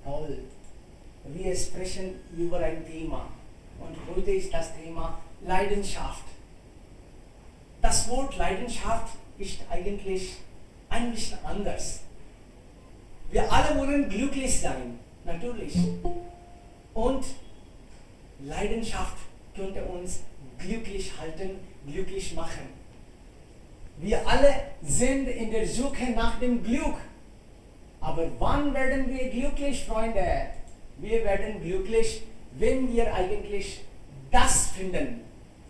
Paul, wir sprechen über ein Thema und heute ist das Thema Leidenschaft. Das Wort Leidenschaft ist eigentlich ein bisschen anders. Wir alle wollen glücklich sein, natürlich. Und Leidenschaft könnte uns glücklich halten, glücklich machen. Wir alle sind in der Suche nach dem Glück. Aber wann werden wir glücklich, Freunde? Wir werden glücklich, wenn wir eigentlich das finden,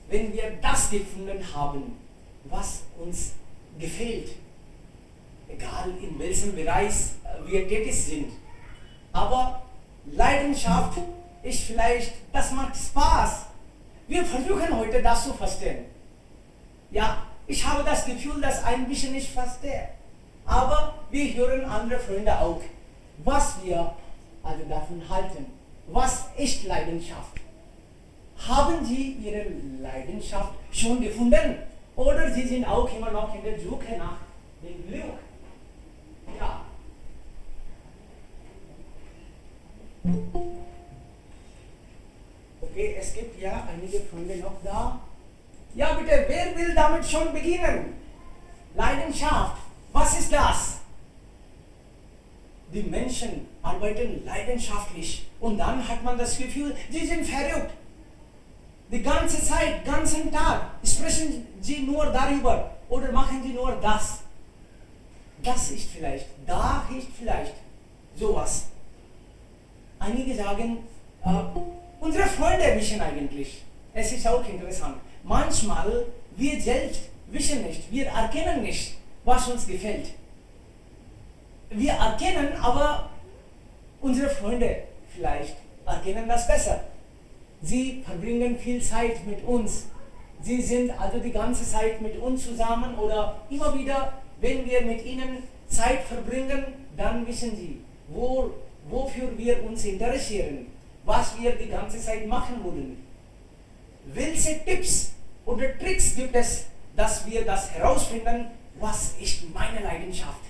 wenn wir das gefunden haben, was uns gefällt. Egal in welchem Bereich wir tätig sind. Aber Leidenschaft ist vielleicht, das macht Spaß. Wir versuchen heute das zu verstehen. Ja, ich habe das Gefühl, dass ein bisschen ich verstehe. Aber wir hören andere Freunde auch, was wir also davon halten. Was ist Leidenschaft? Haben Sie Ihre Leidenschaft schon gefunden? Oder Sie sind auch immer noch in der Suche nach dem Glück? Ja. Okay, es gibt ja einige Freunde noch da. Ja, bitte, wer will damit schon beginnen? Leidenschaft, was ist das? Die Menschen arbeiten leidenschaftlich und dann hat man das Gefühl, sie sind verrückt. Die ganze Zeit, ganzen Tag sprechen sie nur darüber oder machen sie nur das. Das ist vielleicht, da ist vielleicht sowas. Einige sagen, unsere Freunde wissen eigentlich. Es ist auch interessant. Manchmal wir selbst wissen nicht, wir erkennen nicht, was uns gefällt. Wir erkennen, aber unsere Freunde vielleicht erkennen das besser. Sie verbringen viel Zeit mit uns. Sie sind also die ganze Zeit mit uns zusammen oder immer wieder, wenn wir mit ihnen Zeit verbringen, dann wissen sie, wofür wir uns interessieren, was wir die ganze Zeit machen wollen. Welche Tipps oder Tricks gibt es, dass wir das herausfinden, was ist meine Leidenschaft?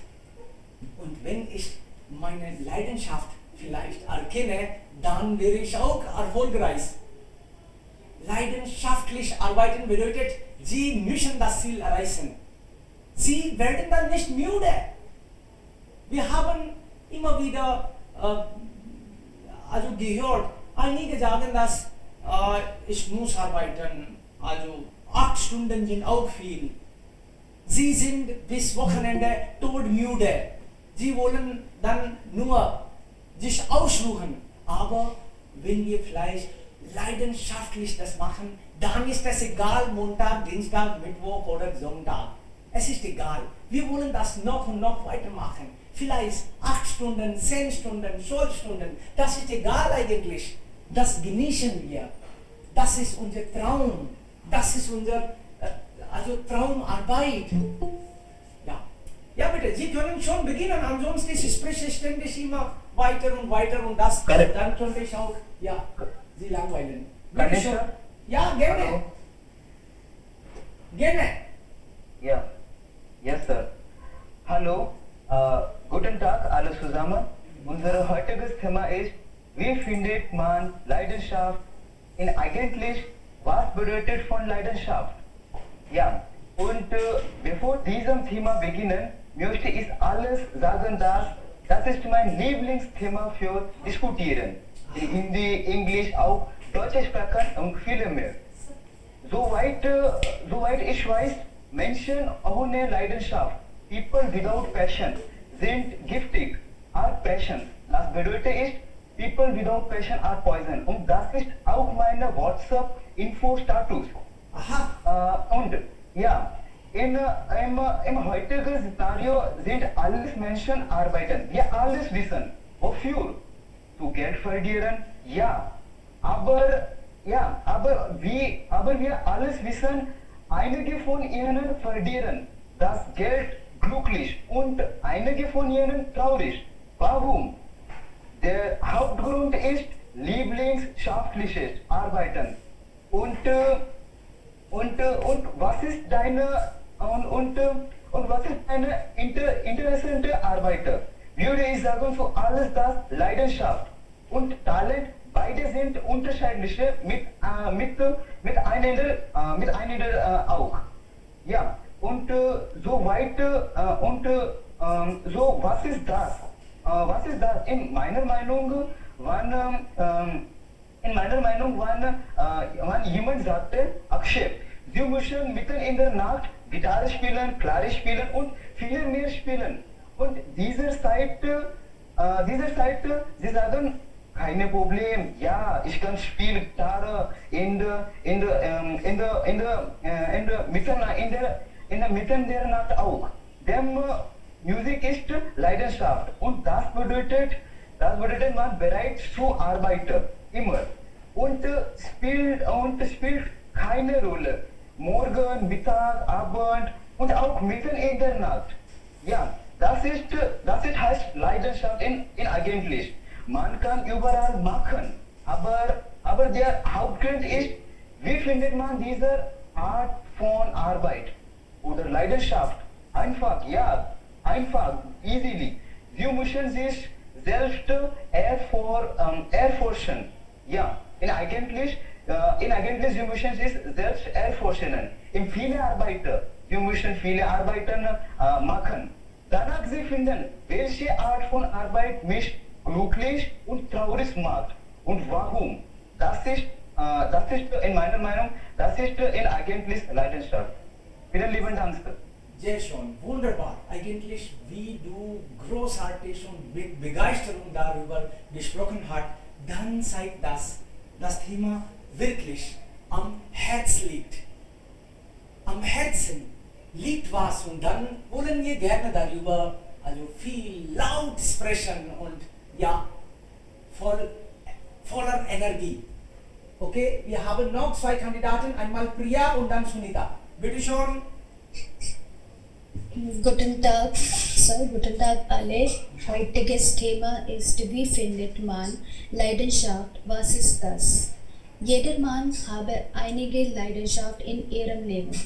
Und wenn ich meine Leidenschaft vielleicht erkenne, dann wäre ich auch erfolgreich. Leidenschaftlich arbeiten bedeutet, Sie müssen das Ziel erreichen. Sie werden dann nicht müde. Wir haben immer wieder also gehört, einige sagen, dass ich muss arbeiten, also 8 Stunden sind auch viel. Sie sind bis Wochenende todmüde. Sie wollen dann nur sich ausruhen. Aber wenn wir vielleicht leidenschaftlich das machen, dann ist es egal, Montag, Dienstag, Mittwoch oder Sonntag. Es ist egal. Wir wollen das noch und noch weitermachen. Vielleicht 8 Stunden, 10 Stunden, 12 Stunden. Das ist egal eigentlich. Das genießen wir. Das ist unser Traum. Das ist unser also Traumarbeit. Ja. Ja, bitte, Sie können schon beginnen, ansonsten spreche ich ständig immer weiter und das, dann könnte ich auch, ja, Sie langweilen. Bitte schon. Ja, gerne. Hallo. Gerne. Ja, yes sir. Hallo, guten Tag alle zusammen. Unser heutiges Thema ist, wie findet man Leidenschaft in eigentlich, was bedeutet von Leidenschaft? Ja, und bevor diesem Thema beginnen, möchte ich alles sagen, dass das ist mein Lieblingsthema für diskutieren. In Hindi, Englisch, auch Deutsche sprechen und viele mehr. Soweit ich weiß, Menschen ohne Leidenschaft, people without passion, sind giftig, are passion. Das bedeutet ist, people without passion are poison. Und das ist auch meine WhatsApp-Info-Status. Aha. Und ja, im heutigen Szenario sind alles Menschen arbeiten. Wir alles wissen. Wofür? Zu Geld verdienen? Ja. Aber wir alles wissen, einige von ihnen verdienen das Geld glücklich und einige von ihnen traurig. Warum? Der Hauptgrund ist lieblingsschaftliches Arbeiten. Und was ist deine interessante Arbeit? würde ich sagen, so alles das Leidenschaft und Talent, beide sind unterschiedliche miteinander auch. Ja, und so weiter so was ist das? Was ist das? Wann jemand sagte, Akshay, Sie müssen mitten in der Nacht Gitarre spielen, Klavier spielen und viel mehr spielen. Und Sie sagen, keine Problem, ja, ich kann spielen Gitarre in der Mitten der Nacht auch. Denn Musik ist Leidenschaft und das bedeutet man bereit zu arbeiten, immer. Und spielt keine Rolle. Morgen, Mittag, Abend und auch mitten in der Nacht. Ja, das ist heißt Leidenschaft in eigentlich. Man kann überall machen, aber der Hauptgrund ist, wie findet man diese Art von Arbeit oder Leidenschaft? Einfach, ja, einfach, easily. Sie müssen sich selbst erforschen. Ja, in eigentlich, Sie müssen sich selbst erforschen. Sie müssen viele Arbeiten machen. Danach Sie finden, welche Art von Arbeit mich glücklich und traurig macht und warum. Das ist in meiner Meinung, das ist in eigentlich Leidenschaft. Vielen lieben Dank. Sehr schön, wunderbar. Eigentlich, wie du großartig und mit Begeisterung darüber gesprochen hast, dann zeigt das Thema wirklich am Herz liegt. Am Herzen liegt was und dann wollen wir gerne darüber also viel laut sprechen und ja, voller Energie. Okay, wir haben noch zwei Kandidaten, einmal Priya und dann Sunita. Bitte schon. Guten Tag, Sir, guten Tag alle. Heutiges Thema ist, wie findet man Leidenschaft? Was ist das? Jeder Mann habe einige Leidenschaft in ihrem Leben.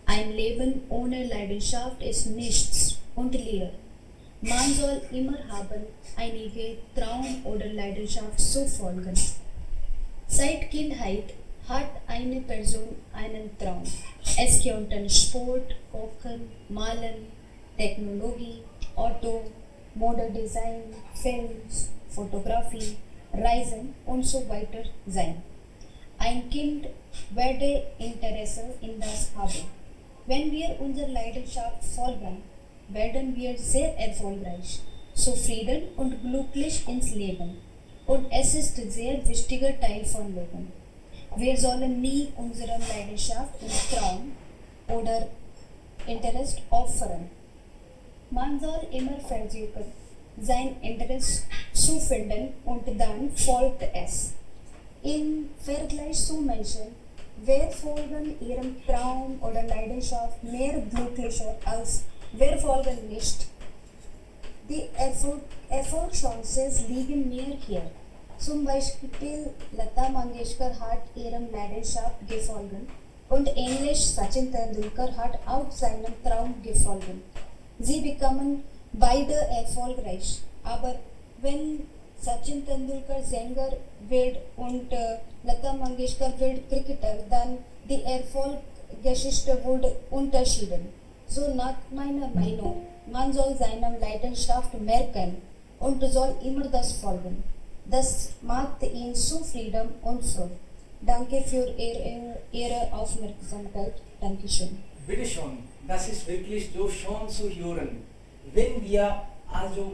Ein Leben ohne Leidenschaft ist nichts und leer. Man soll immer haben einige Traum oder Leidenschaft zu folgen. Seit Kindheit hat eine Person einen Traum. Es könnten Sport, Kochen, Malen, Technologie, Auto, Modedesign, Films, Fotografie, Reisen und so weiter sein. Ein Kind werde Interesse in das haben. Wenn wir unserer Leidenschaft folgen, werden wir sehr erfolgreich, zufrieden und glücklich ins Leben. Und es ist ein sehr wichtiger Teil von Leben. Wir sollen nie unsere Leidenschaft und Traum oder Interesse opfern. Man soll immer versuchen, sein Interesse zu finden und dann folgt es. Im Vergleich zu Menschen, wer folgen ihrem Traum oder Leidenschaft mehr glücklicher als wer folgen nicht. Die Erfolgschancen liegen mehr hier. Zum Beispiel Lata Mangeshkar hat ihrem Leidenschaft gefolgt und ähnlich Sachin Tendulkar hat auch seinem Traum gefolgt. Sie bekamen beide erfolgreich, aber wenn Sachin Tendulkar Sänger wird und Lata Mangeshkar wird Cricketer, dann die Erfolgsgeschichte wurde unterschieden. So nach meiner Meinung, man soll seiner Leidenschaft merken und soll immer das folgen. Das macht ihn zufrieden und froh. Danke für Ihre Aufmerksamkeit. Dankeschön. Bitte schon, das ist wirklich so schön zu hören. Wenn wir also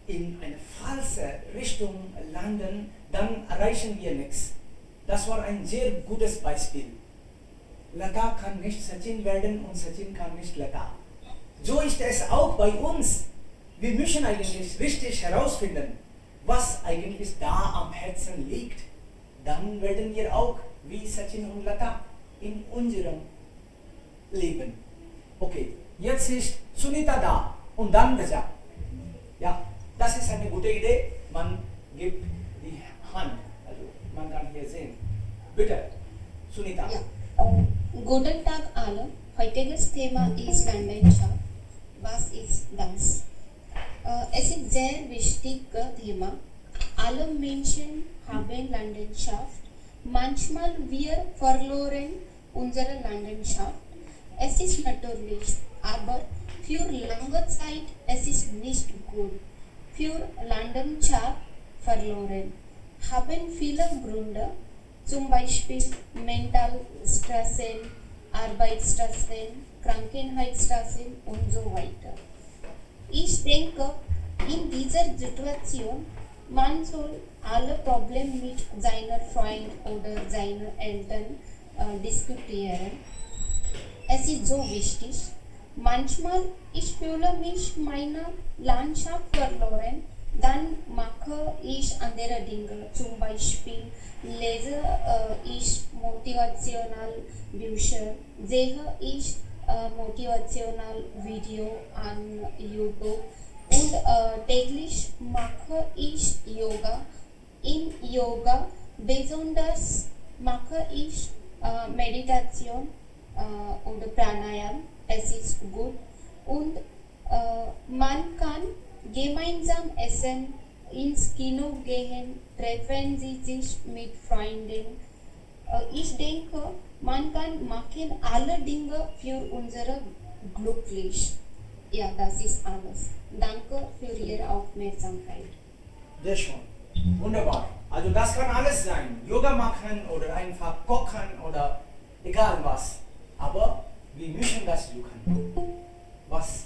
in eine falsche Richtung landen, dann erreichen wir nichts. Das war ein sehr gutes Beispiel. Lata kann nicht Sachin werden und Sachin kann nicht Lata. So ist es auch bei uns. Wir müssen eigentlich richtig herausfinden, was eigentlich da am Herzen liegt. Dann werden wir auch wie Sachin und Lata in unserem Leben. Okay, jetzt ist Sunita da und dann Daja. Ja, das ist eine gute Idee. Man gibt die Hand. Also man kann hier sehen. Bitte, Sunita. Ja. Guten Tag alle. Heutiges Thema ist Leidenschaft. Was ist das? Es ist sehr wichtig Thema. Alle Menschen haben Leidenschaft. Manchmal wir verloren unsere Leidenschaft. Es ist natürlich, aber für lange Zeit es ist nicht gut. Für Leidenschaft verloren haben viele Gründe, zum Beispiel Mentalstressen, Arbeitsstressen, Krankheitsstressen und so weiter. Ich denke, in dieser Situation, man soll alle Probleme mit seiner Freund oder seinen Eltern diskutieren. Es ist so wichtig. Manchmal ich fühle mich meiner Landschaft verloren, dann mache ich andere Dinge. Zum Beispiel lese ich motivational Bücher, sehe ich motivational Video an YouTube und täglich mache ich Yoga. In Yoga besonders mache ich Meditation oder Pranayam. Es ist gut und man kann gemeinsam essen, ins Kino gehen, treffen sie sich mit Freunden. Ich denke, man kann machen alle Dinge für unsere glücklich. Ja, das ist alles. Danke für Ihre Aufmerksamkeit. Sehr schön. Wunderbar. Also das kann alles sein. Yoga machen oder einfach kochen oder egal was. Aber wir müssen das suchen. Was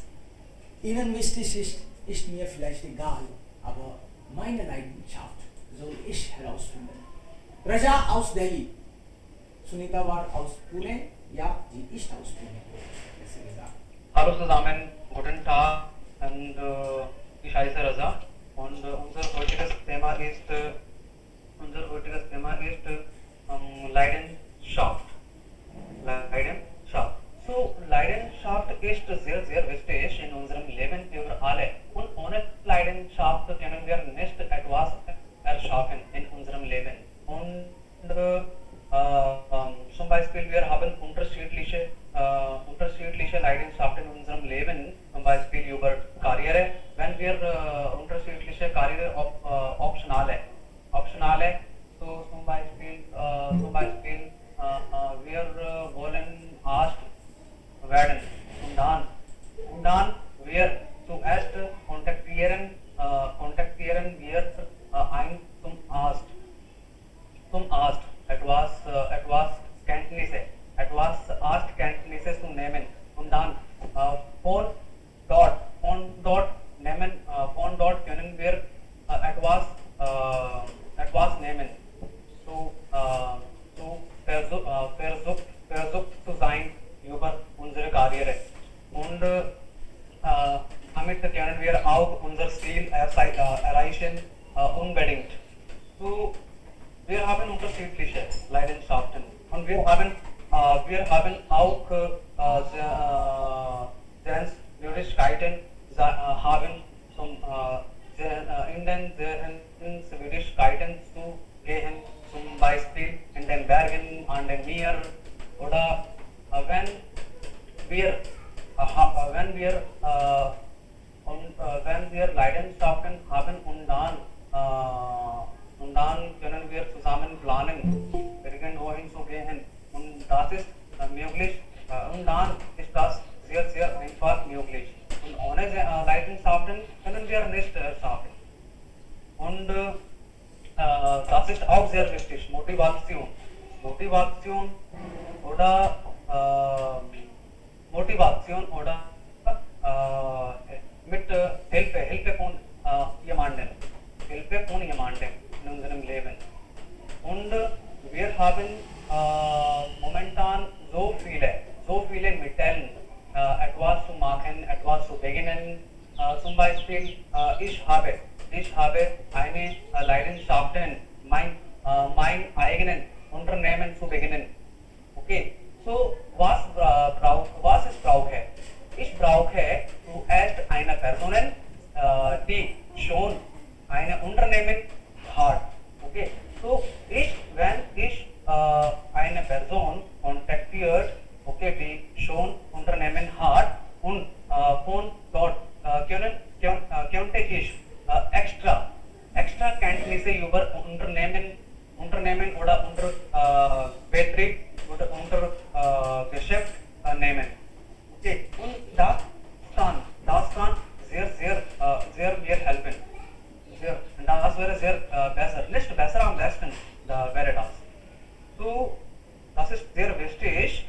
Ihnen wichtig ist, ist mir vielleicht egal. Aber meine Leidenschaft soll ich herausfinden. Raja aus Delhi. Sunita war aus Pune. Ja, sie ist aus Pune. Besser gesagt. Hallo zusammen, guten Tag und ich heiße Raza und unser heutiges Thema ist Leidenschaft. Leidenschaft. So Leidenschaft ist sehr, sehr wichtig in unserem Leben für alle und ohne Leidenschaft können wir nicht etwas erschaffen in unserem Leben. Und zum Beispiel wir haben unterschiedliche Leidenschaften in unserem Leben, zum Beispiel über Karriere, wenn wir unterschiedliche Karriere optionale, so zum Beispiel wir wollen Arzt werden und dann wir zuerst kontaktieren wir ein zum Arzt etwas Arztkenntnisse zu nehmen und dann von dort können wir etwas nehmen. Versucht zu sein über unsere Karriere und damit können wir auch unser Ziel erreichen unbedingt. So, wir haben unterschiedliche Leidenschaften und wir haben auch Sehenswürdigkeiten haben, in den Sehenswürdigkeiten zu gehen, zum Beispiel in den Bergen, an den Meer oder wenn wir Leidenschaften haben und dann können wir zusammen planen, irgendwohin zu gehen und das ist möglich und dann ist das sehr, sehr einfach möglich und ohne Leidenschaften können wir nicht schaffen und das ist auch sehr wichtig, Motivation oder mit Hilfe von jemandem in unserem Leben. Und wir haben momentan so viele Mittel, etwas zu machen, etwas zu beginnen. Zum Beispiel, ich habe eine Leidenschaft, mein eigenen Unternehmen zu beginnen. Okay, so was ich brauche? Ich brauche zuerst eine Person, die schon ein Unternehmen hat. Okay, so wenn ich eine Person kontaktiert, okay, die schon Unternehmen hat und von dort könnte Ergebnisse Unternehmen oder Betrieb oder Geschäft nehmen. Okay, und das kann sehr mir helfen. Das wäre sehr besser, nicht besser am besten wäre das. So, das ist sehr wichtig.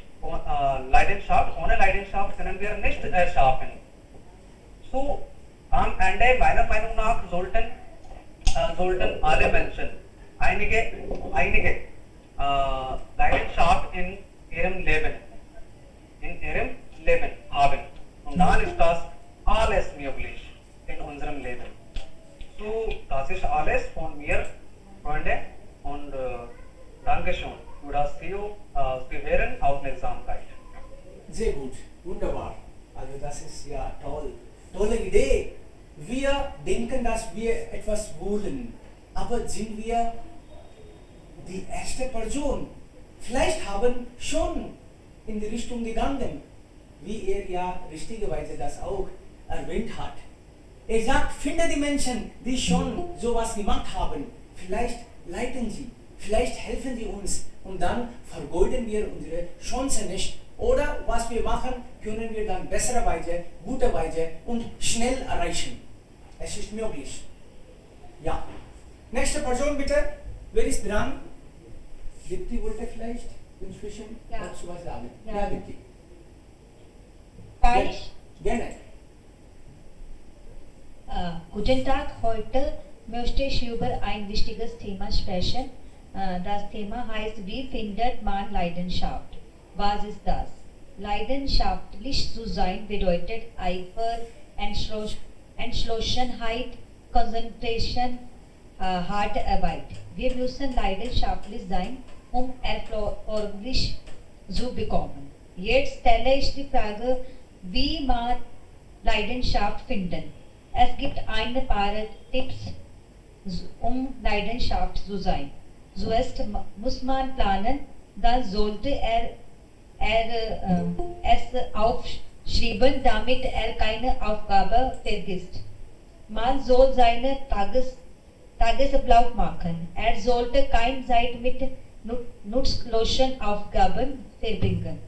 Leidenschaft, ohne Leidenschaft können wir nicht schaffen. So, am Ende meiner Meinung nach sollten alle Menschen einige Leidenschaft in ihrem Leben haben. Und dann ist das alles möglich in unserem Leben. So, das ist alles von mir, Freunde, und Dankeschön für das Zuhören, Aufmerksamkeit. Sehr gut, wunderbar. Also das ist ja toll. Tolle Idee. Wir denken, dass wir etwas wollen, aber sind wir die erste Person? Vielleicht haben schon in die Richtung gegangen, wie er ja richtigerweise das auch erwähnt hat. Er sagt, finde die Menschen, die schon sowas gemacht haben. Vielleicht leiten sie, vielleicht helfen sie uns und dann vergeuden wir unsere Chance nicht. Oder was wir machen, können wir dann bessere Weise, gute Weise und schnell erreichen. Es ist möglich. Ja. Nächste Person bitte. Wer ist dran? Dipti wollte vielleicht inzwischen dazu was sagen. Ja, Dipti. Gerne. Guten Tag, heute möchte ich über ein wichtiges Thema sprechen. Das Thema heißt, wie findet man Leidenschaft? Was ist das? Leidenschaftlich zu sein bedeutet Eifer, Entschlossenheit, Konzentration, harte Arbeit. Wir müssen leidenschaftlich sein, um erfolgreich zu bekommen. Jetzt stelle ich die Frage, wie man Leidenschaft finden. Es gibt ein paar Tipps, um Leidenschaft zu sein. Zuerst muss man planen, dann sollte es aufschreiben, damit keine Aufgabe vergisst. Man soll seine Tagesablauf machen. Er sollte keine Zeit mit nutzlosen Aufgaben verbringen.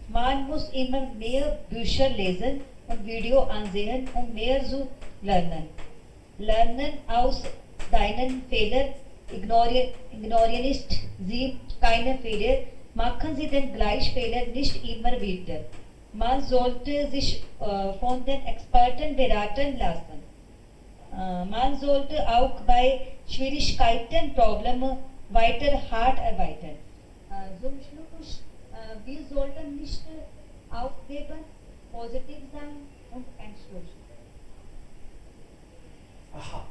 Man muss immer mehr Bücher lesen und Video ansehen, um mehr zu lernen. Lernen aus deinen Fehlern, ignorieren ist sie keine Fehler, machen Sie den gleichen Fehler nicht immer wieder. Man sollte sich von den Experten beraten lassen. Man sollte auch bei Schwierigkeiten, Problemen weiter hart arbeiten. Zum Schluss, wir sollten nicht aufgeben, positiv sein und entschlossen. Aha.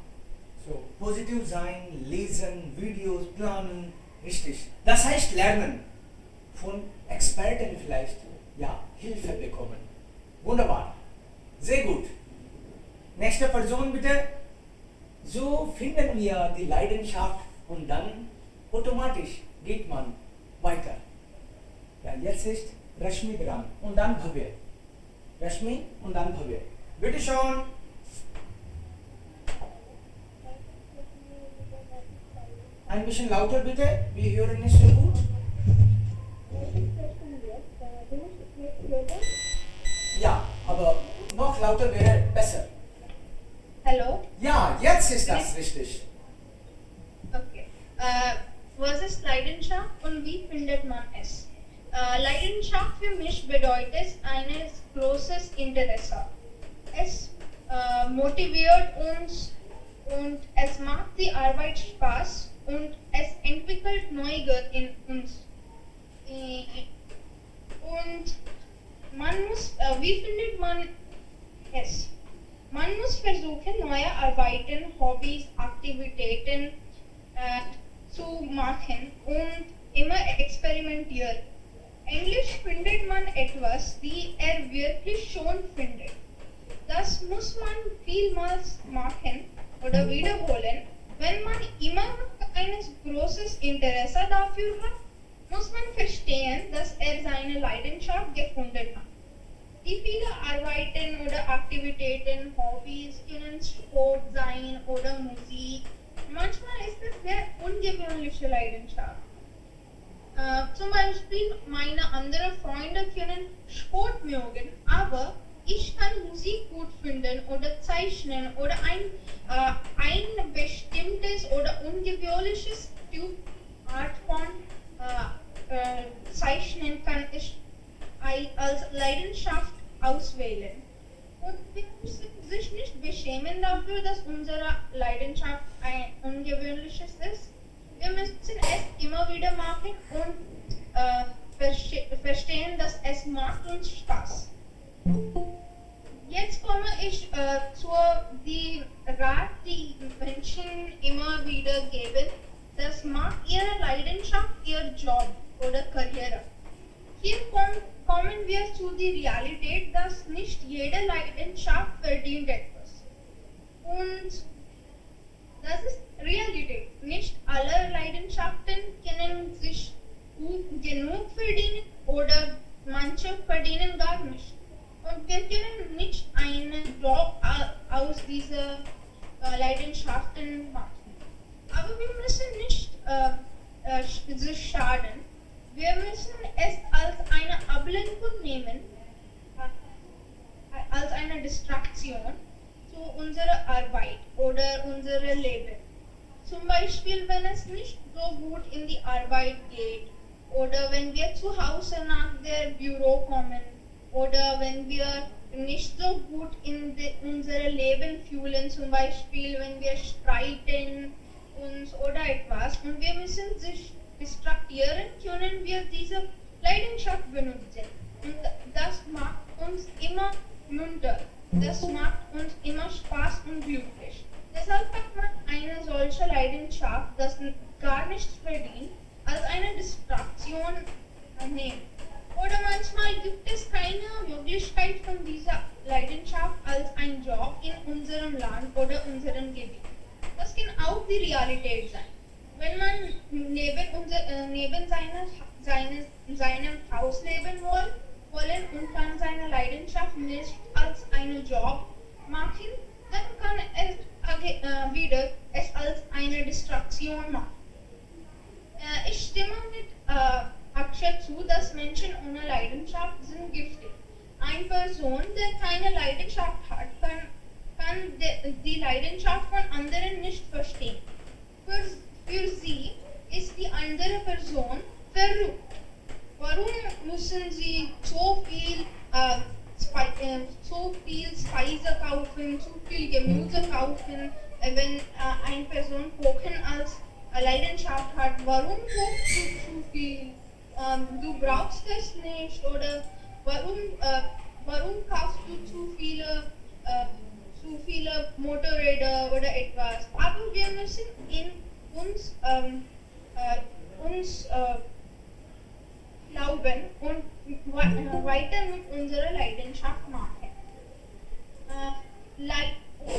So, positiv sein, lesen, Videos, planen, richtig. Das heißt lernen. Von Experten vielleicht, ja, Hilfe bekommen. Wunderbar. Sehr gut. Nächste Person bitte. So finden wir die Leidenschaft und dann automatisch geht man weiter. Ja, jetzt ist Rashmi dran und dann Bhavya. Rashmi und dann Bhavya. Bitte schon. Ein bisschen lauter bitte, wir hören nicht so gut. Ja, aber noch lauter wäre besser. Hello? Ja, jetzt ist das richtig. Okay. Was ist Leidenschaft und wie findet man es? Leidenschaft für mich bedeutet ein großes Interesse. Es motiviert uns und es macht die Arbeit Spaß und es entwickelt Neugier in uns. Und wie findet man es? Man muss versuchen, neue Arbeiten, Hobbys, Aktivitäten zu machen und immer experimentieren. Englisch findet man etwas, die wirklich schon findet. Das muss man vielmals machen oder wiederholen. Wenn man immer noch ein großes Interesse dafür hat, muss man verstehen, dass seine Leidenschaft gefunden hat. Die viele Arbeiten oder Aktivitäten, Hobbys können Sport sein oder Musik manchmal ist es sehr ungewöhnliche Leidenschaft. Zum Beispiel meine anderen Freunde können Sport mögen, aber ich kann Musik gut finden oder zeichnen oder ein bestimmtes oder ungewöhnliches Typ Art von Zeichnen kann ich als Leidenschaft auswählen. Und wir müssen sich nicht beschämen dafür, dass unsere Leidenschaft ein ungewöhnliches ist. Wir müssen es immer wieder machen und verstehen, dass es macht uns Spaß. Jetzt komme ich die Rat, die Menschen immer wieder geben. Das macht ihre Leidenschaft ihr Job oder Karriere. Hier kommen wir zu der Realität, dass nicht jede Leidenschaft verdient etwas. Und das ist Realität. Nicht alle Leidenschaften können sich gut genug verdienen oder manche verdienen gar nicht. Und wir können nicht einen Job aus diesen Leidenschaften machen. Aber wir müssen nicht sich schaden. Wir müssen es als eine Ablenkung nehmen, als eine Distraktion zu unserer Arbeit oder unserem Leben. Zum Beispiel, wenn es nicht so gut in die Arbeit geht oder wenn wir zu Hause nach dem Büro kommen oder wenn wir nicht so gut in unser Leben fühlen, zum Beispiel wenn wir streiten uns oder etwas und wir müssen sich distrahieren, können wir diese Leidenschaft benutzen. Und das macht uns immer munter, das macht uns immer Spaß und glücklich. Deshalb kann man eine solche Leidenschaft, das gar nichts verdient, als eine Distraktion nehmen. Oder manchmal gibt es keine Möglichkeit von dieser Leidenschaft als ein Job in unserem Land oder unserem Gebiet. Das kann auch die Realität sein. Wenn man neben seinem Haus leben wollen und kann seine Leidenschaft nicht als einen Job machen, dann kann es wieder es als eine Distraktion machen. Ich stimme mit Akshay zu, dass Menschen ohne Leidenschaft sind giftig. Eine Person, die keine Leidenschaft hat, kann die Leidenschaft von anderen nicht verstehen. Für sie ist die andere Person verrückt. Warum müssen sie so viel Speise kaufen, so viel Gemüse kaufen, wenn eine Person Kochen als Leidenschaft hat? Warum kochst du zu viel? Du brauchst es nicht oder warum kaufst du zu viele Motorräder oder etwas? Aber wir müssen uns glauben und weiter mit unserer Leidenschaft machen.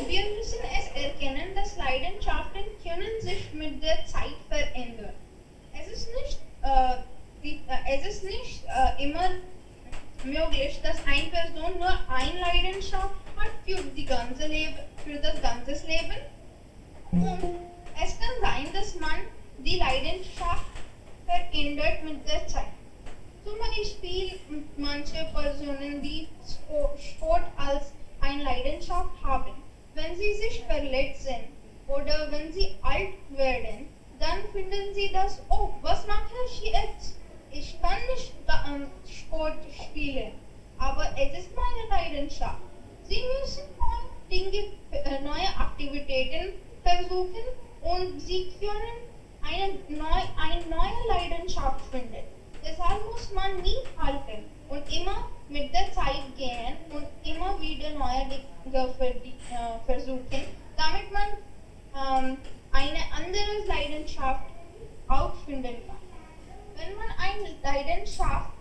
Wir müssen es erkennen, dass Leidenschaften können sich mit der Zeit verändern. Es ist nicht immer möglich, dass eine Person nur eine Leidenschaft hat für das ganze Leben. Und es kann sein, dass man die Leidenschaft verändert mit der Zeit. Zum Beispiel manche Personen, die Sport als eine Leidenschaft haben, wenn sie sich verletzen oder wenn sie alt werden, dann finden sie das, oh, was mache ich jetzt? Ich kann nicht Sport spielen, aber es ist meine Leidenschaft. Sie müssen neue Aktivitäten versuchen und sie können eine neue Leidenschaft finden. Deshalb muss man nie halten und immer mit der Zeit gehen und immer wieder neue Dinge versuchen, damit man eine andere Leidenschaft auch finden kann. Wenn man eine Leidenschaft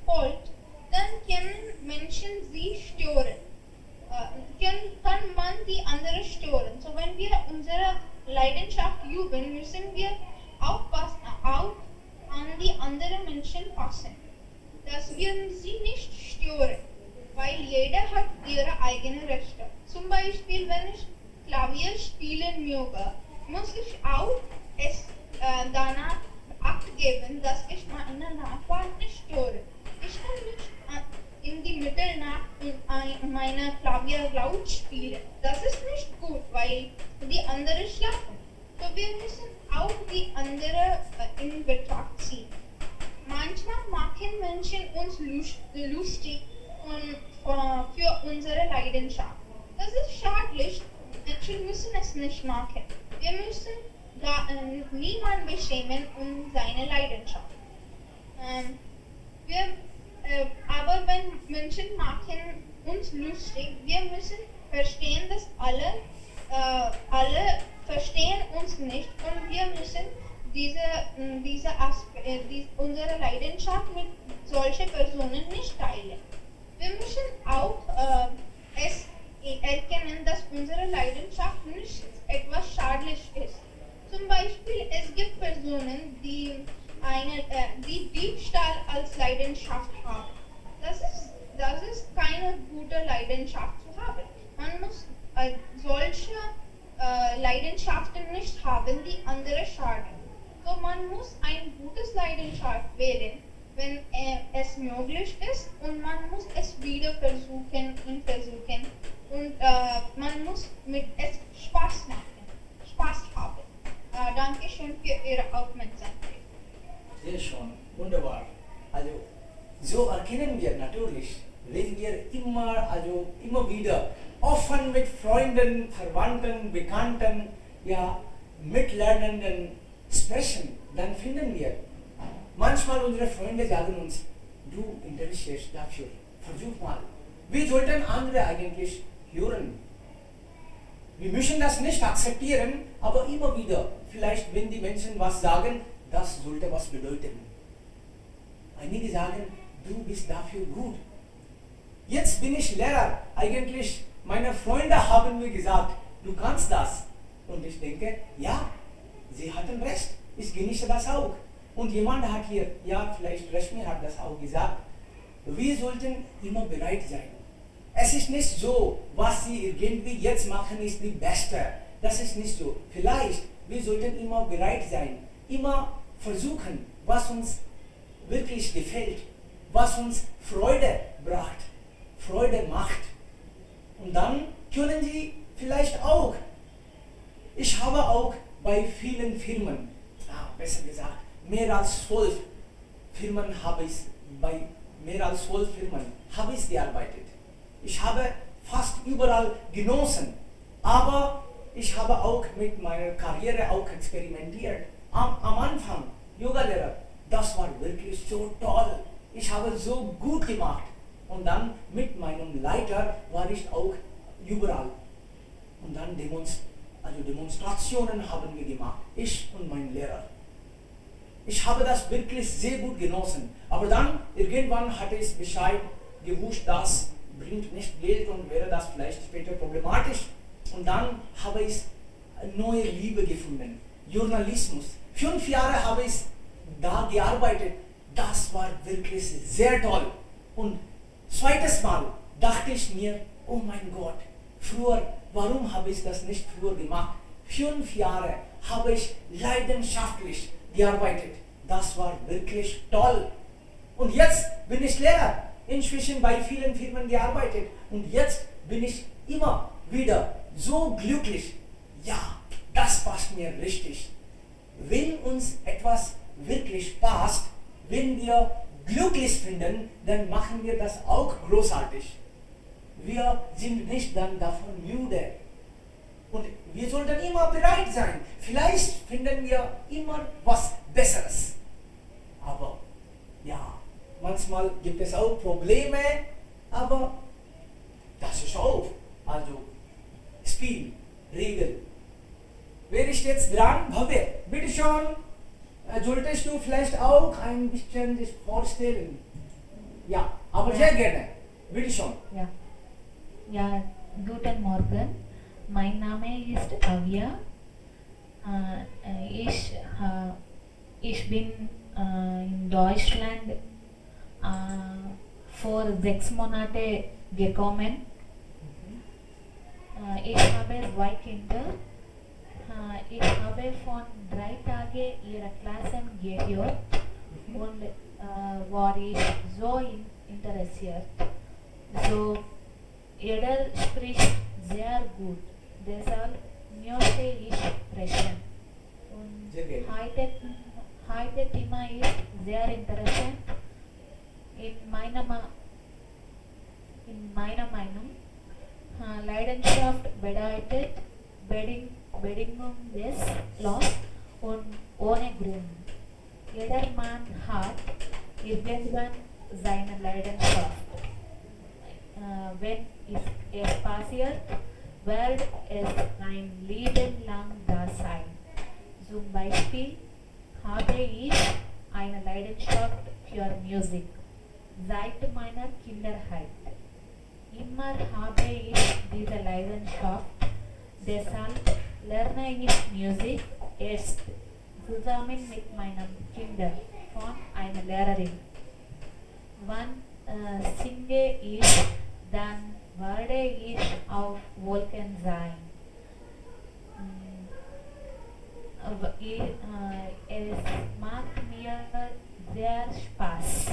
folgt, dann können Menschen sie stören. Kann man die andere stören. So wenn wir unsere Leidenschaft üben, müssen wir auch an die anderen Menschen passen, dass wir sie nicht stören, weil jeder hat ihre eigenen Rechte. Zum Beispiel, wenn ich Klavierspielen möge, muss ich auch es danach Acht geben, dass ich meine Nachbarn nicht störe. Ich kann nicht in die Mitternacht meine Klavier laut spielen. Das ist nicht gut, weil die anderen schlafen. So wir müssen auch die anderen in Betracht ziehen. Manchmal machen Menschen uns lustig für unsere Leidenschaft. Das ist schadlich. Menschen müssen es nicht machen. Wir müssen niemanden beschämen um seine Leidenschaft. Aber wenn Menschen machen uns lustig, wir müssen verstehen, dass alle verstehen uns nicht und wir müssen unsere Leidenschaft mit solchen Personen nicht teilen. Wir müssen auch es erkennen, dass unsere Leidenschaft nicht etwas schadlich ist. Zum Beispiel, es gibt Personen, die Diebstahl als Leidenschaft haben. Das ist keine gute Leidenschaft zu haben. Man muss solche Leidenschaften nicht haben, die andere schaden. So man muss ein gutes Leidenschaft wählen, wenn es möglich ist, und man muss es wieder versuchen und man muss mit es Spaß haben. Dankeschön für Ihre Aufmerksamkeit. Sehr schön, wunderbar. Also, so erkennen wir natürlich, wenn wir immer wieder offen mit Freunden, Verwandten, Bekannten, ja, Mitlernenden sprechen, dann finden wir, manchmal unsere Freunde sagen uns, du interessierst dafür, versuch mal. Wir sollten andere eigentlich hören. Wir müssen das nicht akzeptieren, aber immer wieder, vielleicht wenn die Menschen was sagen, das sollte was bedeuten. Einige sagen, du bist dafür gut. Jetzt bin ich Lehrer. Eigentlich, meine Freunde haben mir gesagt, du kannst das. Und ich denke, ja, sie hatten recht. Ich genieße das auch. Und jemand hat hier, ja, vielleicht Rashmi hat das auch gesagt, wir sollten immer bereit sein. Es ist nicht so, was sie irgendwie jetzt machen, ist die Beste. Das ist nicht so. Vielleicht, wir sollten immer bereit sein, immer versuchen, was uns wirklich gefällt, was uns Freude macht. Und dann können Sie vielleicht auch, ich habe auch bei vielen Firmen, besser gesagt, mehr als 12 Firmen habe ich gearbeitet. Ich habe fast überall genossen, aber ich habe auch mit meiner Karriere auch experimentiert. Am Anfang, Yogalehrer, das war wirklich so toll. Ich habe so gut gemacht. Und dann mit meinem Leiter war ich auch überall. Und dann Demonstrationen haben wir gemacht, ich und mein Lehrer. Ich habe das wirklich sehr gut genossen. Aber dann, irgendwann hatte ich Bescheid gewusst, das bringt nicht Geld und wäre das vielleicht später problematisch. Und dann habe ich eine neue Liebe gefunden. Journalismus. 5 Jahre habe ich da gearbeitet. Das war wirklich sehr toll. Und zweites Mal dachte ich mir, oh mein Gott, früher, warum habe ich das nicht früher gemacht? 5 Jahre habe ich leidenschaftlich gearbeitet. Das war wirklich toll. Und jetzt bin ich Lehrer. Inzwischen bei vielen Firmen gearbeitet. Und jetzt bin ich immer wieder so glücklich. Ja, das passt mir richtig. Wenn uns etwas wirklich passt, wenn wir glücklich finden, dann machen wir das auch großartig. Wir sind nicht dann davon müde. Und wir sollten immer bereit sein. Vielleicht finden wir immer was Besseres. Aber ja, manchmal gibt es auch Probleme, aber das ist auch, also Spiel, Regel. Wer ist jetzt dran? Bhavya, bitte schon, solltest du vielleicht auch ein bisschen das vorstellen? Ja, aber sehr gerne. Bitte schon. Ja, guten Morgen. Mein Name ist Avia. Ich bin in Deutschland vor 6 Monate gekommen. Ich habe 2 Kinder. Ich habe von 3 Tagen ihre Klassen gehört und war ich so interessiert. So, jeder spricht sehr gut, deshalb möchte ich sprechen. Und Sehr gerne. heute Thema ist sehr interessant. In meiner Meinung, Leidenschaft bedeutet bedingungslos und ohne Grund. Jeder Mann hat irgendwann seine Leidenschaft. Wenn es passiert, wird es ein Leben lang da sein. Zum Beispiel habe ich eine Leidenschaft für Musik seit meiner Kinderheit. Immer habe ich diese Leidenschaft, deshalb lerne ich Musik erst zusammen mit meinen Kindern von einer Lehrerin. Wann singe ich, dann werde ich auf Wolken sein. Es macht mir sehr Spaß.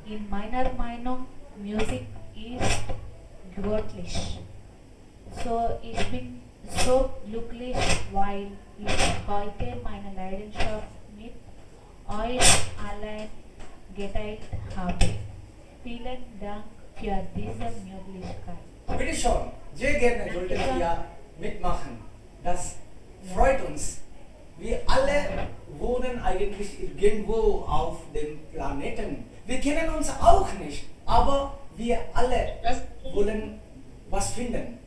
In meiner Meinung, Musik ist göttlich. So, ich bin so glücklich, weil ich heute meine Leidenschaft mit euch allen geteilt habe. Vielen Dank für diese Möglichkeit. Bitte schon, sehr gerne solltet ihr mitmachen. Das freut uns. Wir alle wohnen eigentlich irgendwo auf dem Planeten. Wir kennen uns auch nicht, aber wir alle wollen was finden.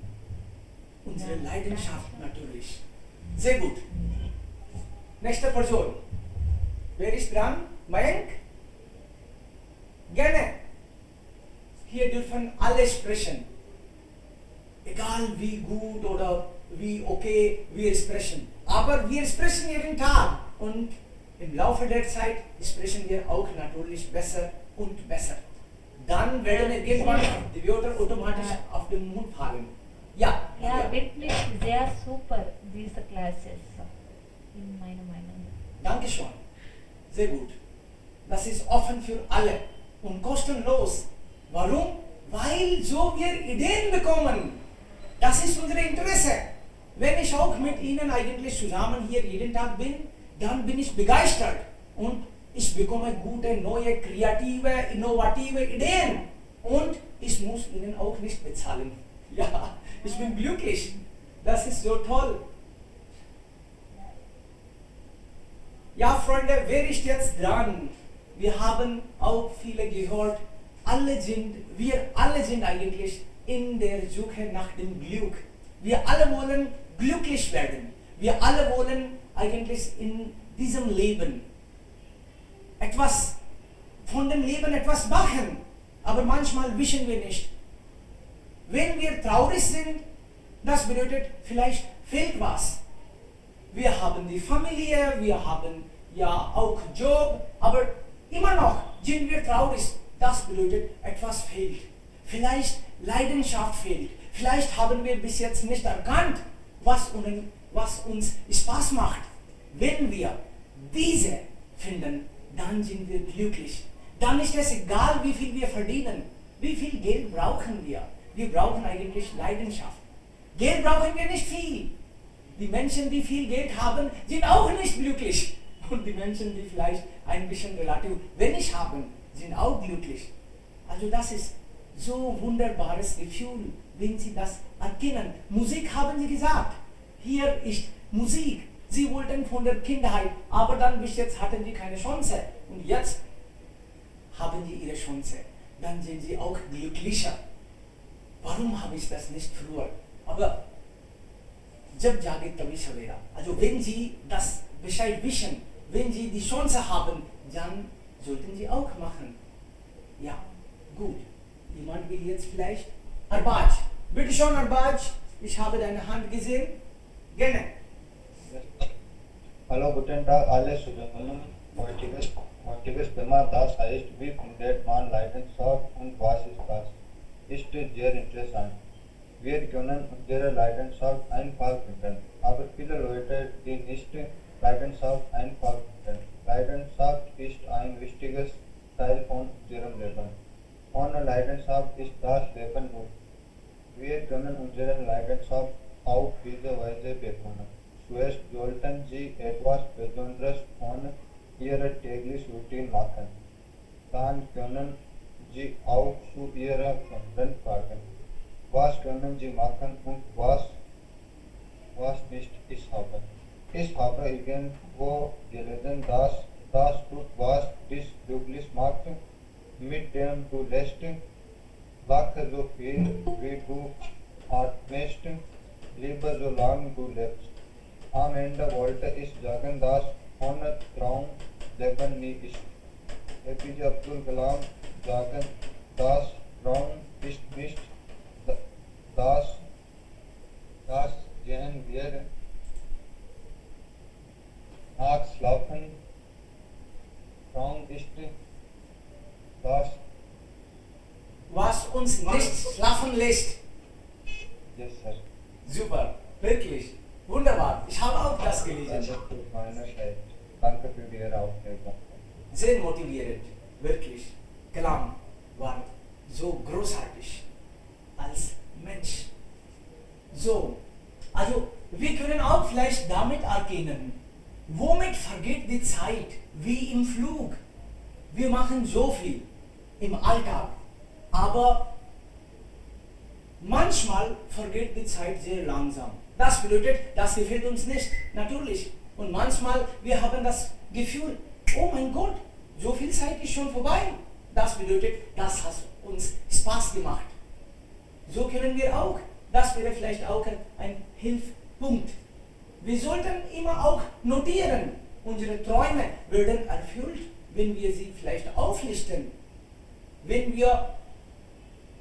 Unsere Leidenschaft natürlich. Sehr gut. Nächste Person. Wer ist dran? Mayank? Gerne. Hier dürfen alle sprechen. Egal wie gut oder wie okay wir sprechen. Aber wir sprechen jeden Tag. Und im Laufe der Zeit sprechen wir auch natürlich besser und besser. Dann werden irgendwann die Wörter automatisch auf den Mund fallen. Ja. Ja, wirklich sehr super, diese Klasse, in meiner Meinung. Dankeschön. Sehr gut. Das ist offen für alle und kostenlos. Warum? Weil so wir Ideen bekommen. Das ist unser Interesse. Wenn ich auch mit Ihnen eigentlich zusammen hier jeden Tag bin, dann bin ich begeistert und ich bekomme gute, neue, kreative, innovative Ideen. Und ich muss Ihnen auch nicht bezahlen. Ja, ich bin glücklich. Das ist so toll. Ja, Freunde, wer ist jetzt dran? Wir haben auch viele gehört. Wir alle sind eigentlich in der Suche nach dem Glück. Wir alle wollen glücklich werden. Wir alle wollen eigentlich in diesem Leben etwas von dem Leben etwas machen. Aber manchmal wissen wir nicht. Wenn wir traurig sind, das bedeutet, vielleicht fehlt was. Wir haben die Familie, wir haben ja auch Job, aber immer noch sind wir traurig. Das bedeutet, etwas fehlt. Vielleicht Leidenschaft fehlt. Vielleicht haben wir bis jetzt nicht erkannt, was uns Spaß macht. Wenn wir diese finden, dann sind wir glücklich. Dann ist es egal, wie viel wir verdienen. Wie viel Geld brauchen wir? Wir brauchen eigentlich Leidenschaft. Geld brauchen wir nicht viel. Die Menschen, die viel Geld haben, sind auch nicht glücklich. Und die Menschen, die vielleicht ein bisschen relativ wenig haben, sind auch glücklich. Also das ist so ein wunderbares Gefühl, wenn Sie das erkennen. Musik haben Sie gesagt. Hier ist Musik. Sie wollten von der Kindheit, aber dann bis jetzt hatten Sie keine Chance. Und jetzt haben Sie Ihre Chance. Dann sind Sie auch glücklicher. Warum habe ich das nicht früher? Aber जब जागे तभी सवेरा. Also wenn Sie das Bescheid wissen, wenn Sie die Chance haben, dann sollten Sie auch machen. Ja, gut. Jemand will jetzt vielleicht? Arbaj. Bitte schon, Arbaj. Ich habe deine Hand gesehen. Gerne. Hallo, guten Tag, alle zusammen. Heutiges Thema, das heißt, wie findet man Leidenschaft und was ist das? Ist sehr interessant. Wir können unsere Leidenschaft einfach finden, aber viele Leute, die nicht Leidenschaft einfach finden. Leidenschaft ist ein wichtiges Teil von unserem Leben. Ohne Leidenschaft ist das Leben null. Wir können unsere Leidenschaft auf diese Weise bekommen. Zuerst sollten Sie etwas Besonderes von Ihrer täglichen Routine machen. Dann können Sie auch zu Ihrer Freundin fragen, was können Sie machen und was nicht. Ich habe irgendwo gelesen, dass das tut, was dich glücklich macht, mit dem du lässt. Lache so viel, wie du atmest, lebe so lange du lebst. Am Ende wollte ich sagen, dass ohne Traum Leben nie ist. APJ Abdul Kalam sagen, das Traum ist nicht das sehen wir nach Schlafen. Traum ist das, Was uns nicht schlafen lässt. yes, sir. Super, wirklich. Wunderbar. Ich habe auch das Das gelesen. ist meine Seite. Danke für Ihre Aufmerksamkeit. Sehr motivierend, wirklich. Kalam war so großartig als Mensch. So, also wir können auch vielleicht damit erkennen, womit vergeht die Zeit, wie im Flug. Wir machen so viel im Alltag, aber manchmal vergeht die Zeit sehr langsam. Das bedeutet, das gefällt uns nicht, natürlich. Und manchmal, wir haben das Gefühl, oh mein Gott, so viel Zeit ist schon vorbei. Das bedeutet, das hat uns Spaß gemacht. So können wir auch, das wäre vielleicht auch ein Hilfspunkt. Wir sollten immer auch notieren, unsere Träume werden erfüllt, wenn wir sie vielleicht auflisten. Wenn wir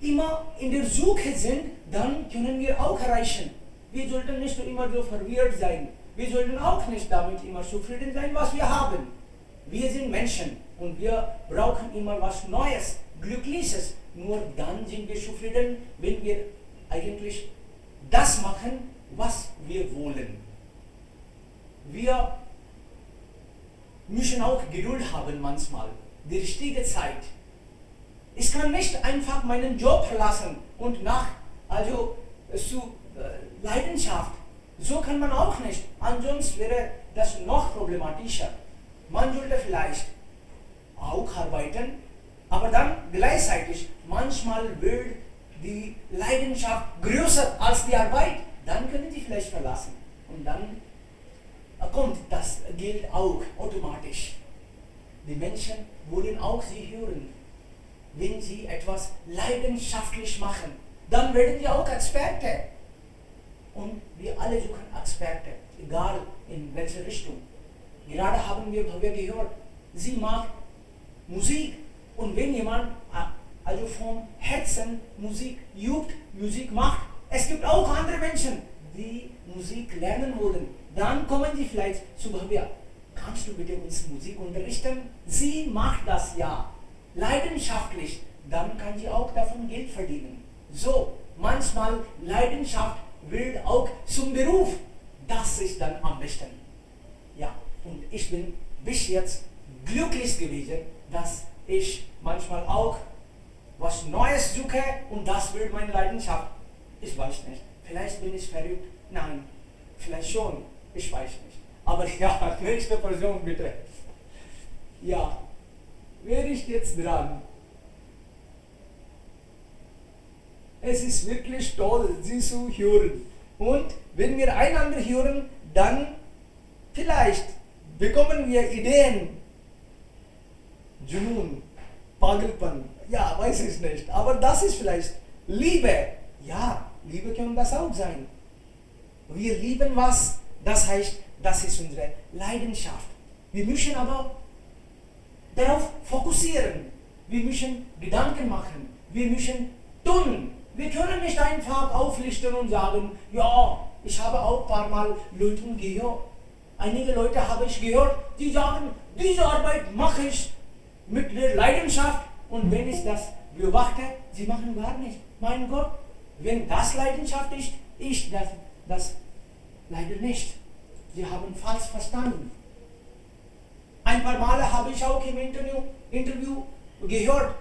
immer in der Suche sind, dann können wir auch erreichen. Wir sollten nicht immer so verwirrt sein. Wir sollten auch nicht damit immer zufrieden sein, was wir haben. Wir sind Menschen und wir brauchen immer was Neues, Glückliches. Nur dann sind wir zufrieden, wenn wir eigentlich das machen, was wir wollen. Wir müssen auch Geduld haben manchmal, die richtige Zeit. Ich kann nicht einfach meinen Job verlassen und zu Leidenschaft. So kann man auch nicht. Ansonsten wäre das noch problematischer. Man sollte vielleicht auch arbeiten, aber dann gleichzeitig manchmal wird die Leidenschaft größer als die Arbeit. Dann können Sie vielleicht verlassen und dann kommt das Geld auch automatisch. Die Menschen wollen auch Sie hören. Wenn Sie etwas leidenschaftlich machen, dann werden Sie auch Experte. Und wir alle suchen Experte, egal in welche Richtung. Gerade haben wir gehört, sie mag Musik. Und wenn jemand also vom Herzen Musik übt, Musik macht, es gibt auch andere Menschen, die Musik lernen wollen. Dann kommen sie vielleicht zu Bhavya. Kannst du bitte uns Musik unterrichten? Sie macht das ja leidenschaftlich. Dann kann sie auch davon Geld verdienen. So, manchmal Leidenschaft wird auch zum Beruf. Das ist dann am besten. Ja, und ich bin bis jetzt glücklich gewesen, dass ich manchmal auch was Neues suche und das wird meine Leidenschaft. Ich weiß nicht. Vielleicht bin ich verrückt. Nein, vielleicht schon. Ich weiß nicht. Aber ja, nächste Person bitte. Ja, wer ist jetzt dran? Es ist wirklich toll, Sie zu hören. Und wenn wir einander hören, dann vielleicht bekommen wir Ideen. Junun, Pagelpan, ja, weiß ich nicht. Aber das ist vielleicht Liebe. Ja, Liebe kann das auch sein. Wir lieben was, das heißt, das ist unsere Leidenschaft. Wir müssen aber darauf fokussieren. Wir müssen Gedanken machen. Wir müssen tun. Wir können nicht einfach auflisten und sagen, ja, ich habe auch ein paar Mal Leuten gehört. Einige Leute habe ich gehört, die sagen, diese Arbeit mache ich mit der Leidenschaft. Und wenn ich das beobachte, sie machen gar nicht. Mein Gott, Wenn das Leidenschaft ist das leider nicht. Sie haben falsch verstanden. Ein paar Male habe ich auch im Interview gehört,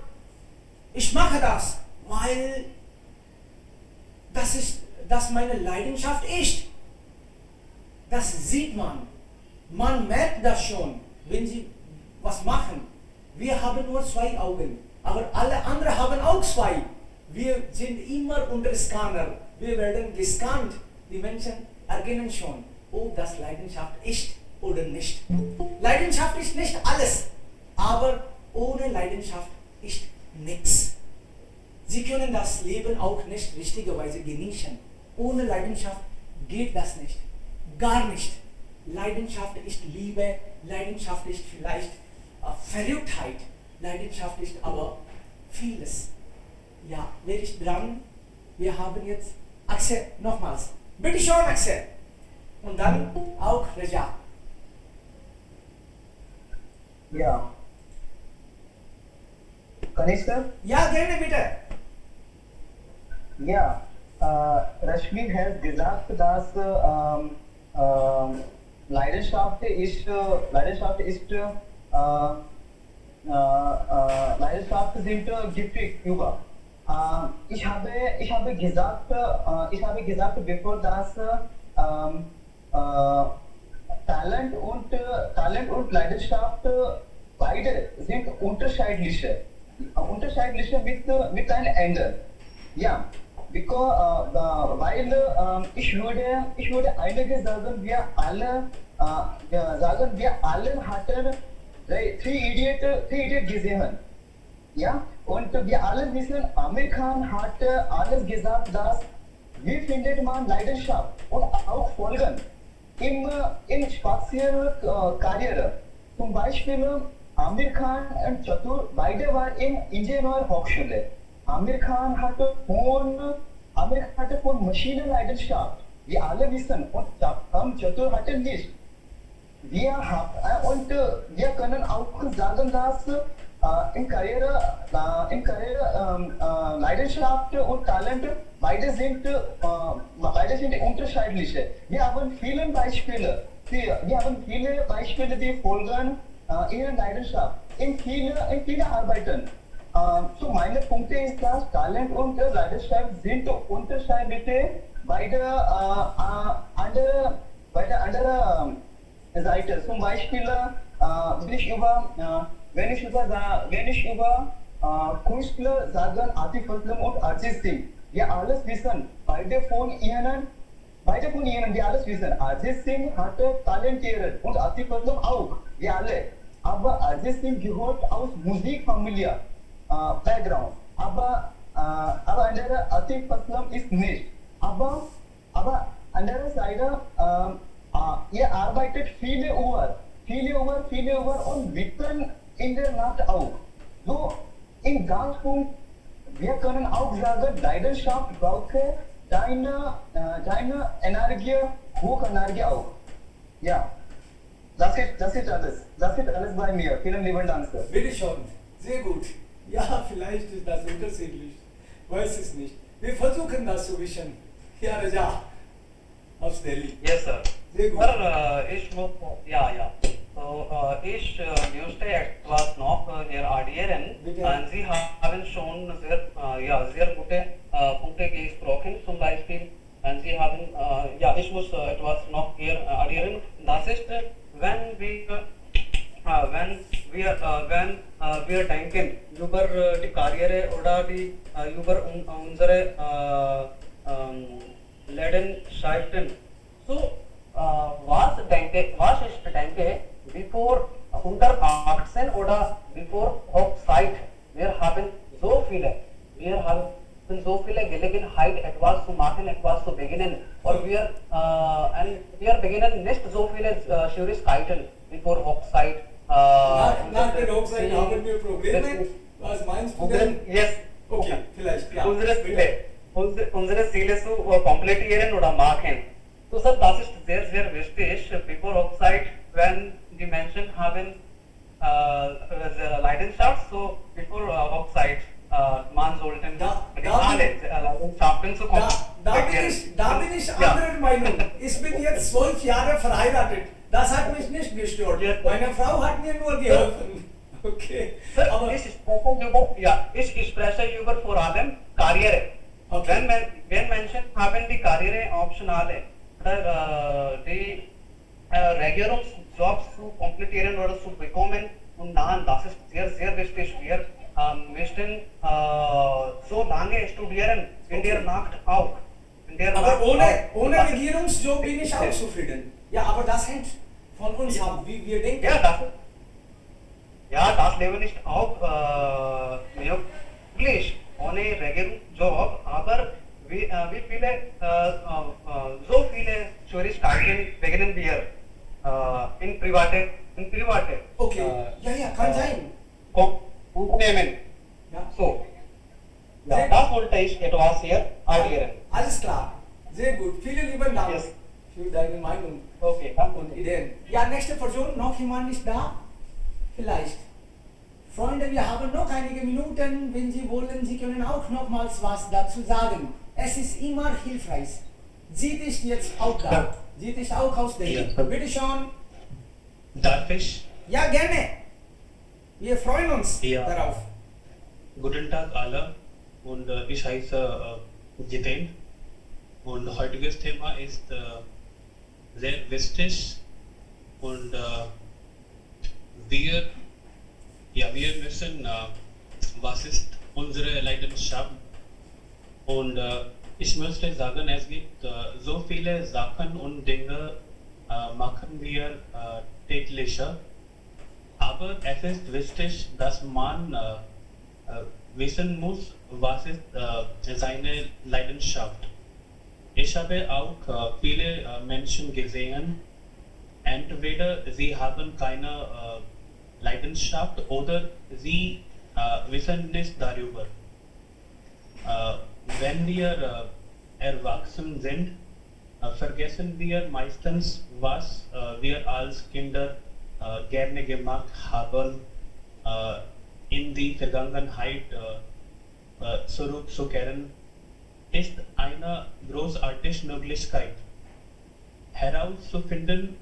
ich mache das, weil das meine Leidenschaft ist. Das sieht man. Man merkt das schon, wenn sie was machen. Wir haben nur 2 Augen, aber alle anderen haben auch 2. Wir sind immer unter Scanner. Wir werden gescannt. Die Menschen erkennen schon, ob das Leidenschaft ist oder nicht. Leidenschaft ist nicht alles, aber ohne Leidenschaft ist nichts. Sie können das Leben auch nicht richtigerweise genießen. Ohne Leidenschaft geht das nicht. Gar nicht. Leidenschaft ist Liebe, Leidenschaft ist vielleicht Verrücktheit, Leidenschaft ist aber vieles. Ja, wer ist dran? Wir haben jetzt Axel nochmals. Bitte schon, Axel. Und dann auch Reja. Ja. Kann ich, sir? Ja, gerne bitte. Ja, Rashmi has gesagt, dass Leidenschaft sind giftig über. Ich habe gesagt, bevor dass Talent und Leidenschaft beide sind unterschiedliche mit einem Ende. Ja, because weil ich würde einige sagen, wir alle hatten Three Idiot gesehen. Ja, und wir alle wissen, Amir Khan hat alles gesagt, dass wie findet man Leidenschaft und auch Folgen in spaziellen Karriere. Zum Beispiel Amir Khan und Chatur, beide waren in Ingenieur Hochschule. Amir Khan hatte von Maschinenleidenschaft. Wir alle wissen, und Chatur hatte nicht. Wir können auch sagen, dass in Karriere Leidenschaft und Talent beide sind unterschiedliche. Wir haben viele Beispiele, die folgen ihrer Leidenschaft in viele Arbeiten. So meine Punkte ist, dass Talent und Leidenschaft sind unterschiedliche beide andere Seite. Zum Beispiel wenn ich über Künstler sagen, Atif Aslam und Arjit Singh, wir alles wissen, beide von ihnen, wir alles wissen, Arjit Singh hatte talentiert und Atif Aslam auch, wir alle. Aber Arjit Singh gehört aus Musikfamilie, Background. Aber andere Atif Aslam ist nicht. Aber andere Seite, ihr arbeitet viele Uhr und mitten in der Nacht auch. So, im Ganzpunkt, wir können auch sagen, Leidenschaft braucht deine Energie, hohe Energie auch. Ja, das ist alles bei mir. Vielen lieben Dank, Sir. Bitte schon. Sehr gut. Ja, vielleicht ist das unterschiedlich. Weiß es nicht. Wir versuchen das zu wissen. Ja, Raja. Aus Delhi. Yes, sir. Sehr gut. Sir, ich möchte etwas noch hier addieren. Bitte. Sie haben schon sehr gute Punkte gesprochen. Zum Beispiel, Sie haben, ich muss etwas noch hier addieren. Das ist, wenn wir denken über die Karriere oder über unsere Leidenschaften. So, was ist denke, bevor unter 18 oder bevor Hochzeit, wir haben so viele Gelegenheit, etwas zu machen, etwas zu beginnen. Und wir beginnen nicht so viele Schwierigkeiten bevor Hochzeit. Nach der Hochzeit haben wir Probleme. Was meinst du denn? Yes. Okay, vielleicht, ja. Unsere Ziele zu komplettieren oder machen. So, sir, das ist sehr, sehr wichtig. Bevor Hochzeit, wenn die Menschen haben Leidenschaft, so bevor Hochzeit, man sollte alle Leidenschaften zu verheiratet. Das hat mich nicht gestört. Ja. Meine Frau hat mir nur geholfen. Okay. Sir, Aber, is special über, ja, ist special über vor allem Karriere. Okay. Wenn Menschen haben die Karriereoptionale, die Regierungsjobs zu komplettieren oder zu bekommen, und dann, das ist sehr, sehr wichtig. Wir müssen so lange studieren, in der Nacht auch. In der aber Nacht ohne auch. Regierungsjob bin ich auch zufrieden. Ja, aber das hängt von uns ab, wie wir denken. Das Leben ist auch möglich ohne Regierungsjob, aber wie viele, so viele Schwierigkeiten beginnen wir in private Okay, ja, kann sein. Unternehmen. Ja. So, ja, das wollte ich etwas hier addieren. Alles klar. Sehr gut. Vielen lieben Dank Yes. für deine Meinung Okay, und Ideen. Ja, nächste Person, noch jemand ist da? Vielleicht. Freunde, wir haben noch einige Minuten. Wenn Sie wollen, Sie können auch nochmals was dazu sagen. Es ist immer hilfreich. Sie ist jetzt auch da. Sie ist auch aus Delhi. Ja. Bitte schon. Darf ich? Ja, gerne. Wir freuen uns Ja. darauf. Guten Tag alle und ich heiße Jiten und heutiges Thema ist sehr wichtig und wir müssen, was ist unsere Leidenschaft und ich möchte sagen, es gibt so viele Sachen und Dinge machen wir täglich. Aber es ist wichtig, dass man wissen muss, was ist seine Leidenschaft. Ich habe auch viele Menschen gesehen, entweder sie haben keine Leidenschaft oder sie wissen nicht darüber. Wenn wir erwachsen sind, vergessen wir meistens, was wir als Kinder gerne gemacht haben, in die Vergangenheit zurückzukehren, ist eine großartige Möglichkeit herauszufinden,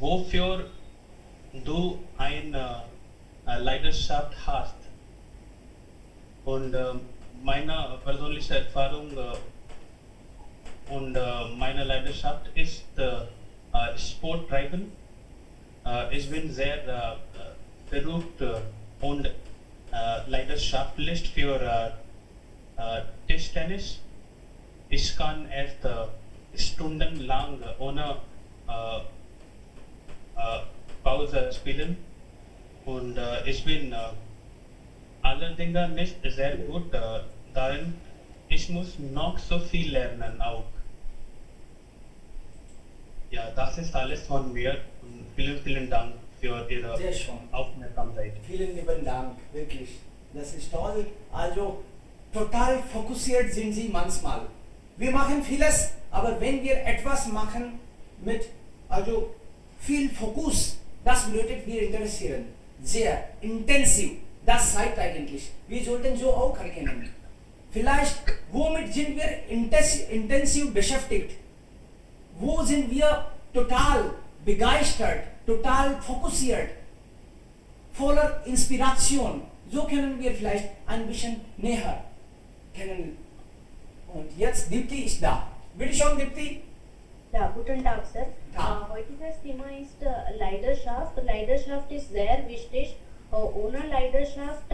wofür du eine Leidenschaft hast. Und meine persönliche Erfahrung und meine Leidenschaft ist Sport treiben. Ich bin sehr verrückt und leidenschaftlich für Tischtennis. Ich kann erst stundenlang ohne Pause spielen und ich bin allerdings nicht sehr gut darin. Ich muss noch so viel lernen auch. Ja, das ist alles von mir und vielen Dank für Ihre Sehr schön. Aufmerksamkeit. Vielen lieben Dank, wirklich. Das ist toll. Also total fokussiert sind Sie manchmal. Wir machen vieles, aber wenn wir etwas machen mit viel Fokus, das bedeutet, wir interessieren. Sehr intensiv. Das zeigt eigentlich. Wir sollten so auch erkennen. Vielleicht, womit sind wir intensiv beschäftigt? Wo sind wir total begeistert, total fokussiert, voller Inspiration? So können wir vielleicht ein bisschen näher kennen. Und jetzt Dipti ist da. Bitte schon, Dipti. Ja, guten Tag, Sir. Ja. Heutiges Thema ist Leidenschaft. Leidenschaft ist sehr wichtig. Ohne Leidenschaft